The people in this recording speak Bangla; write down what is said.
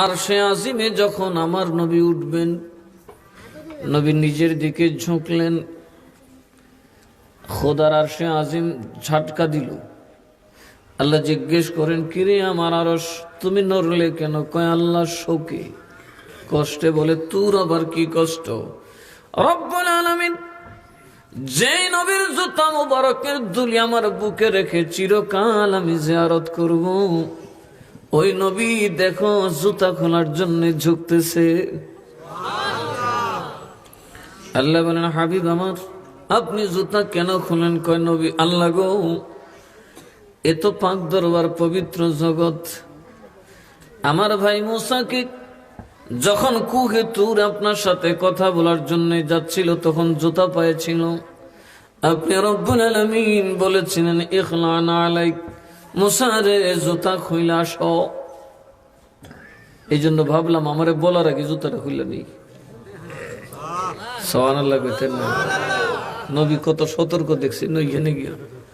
আরশে আজিমে যখন আমার নবী উঠবেন, নবী নিজের দিকে ঝুঁকলেন, খোদার আরশে আজিম ঝাটকা দিল। আল্লাহ জিজ্ঞেস করেন, কিরে আমার আরশ, তুমি নড়লে কেন? কয় আল্লাহ শোকে, কষ্টে। বলে তোর আবার কি কষ্ট? রব্বুল আলামিন যেই নবীর জুতা মুবারকের দুলি আমার বুকে রেখে চিরকাল আমি জিয়ারত করব, ওই নবী দেখো জুতা খোলার জন্য ঝুঁকতেছে। আল্লাহ বলেন, হাবিব আমার, আপনি জুতা কেন খুলেন? কয় নবী, আল্লাহ গো, এ তো পাক দরবার, পবিত্র জগৎ। আমার ভাই মুসাকে যখন কুহে তুর আপনার সাথে কথা বলার জন্য যাচ্ছিল, তখন জুতা পায়ে ছিল। আপনি রব্বুল আলামিন বলেছিলেন, ইখলানা আলাইক, মুসা রে জুতা খুইলা আসো। এই জন্য ভাবলাম আমারে বলার আগে জুতাটা খুইলা নেই। সুবহানাল্লাহ। নবী কত সতর্ক দেখছি নইখানে গিয়া।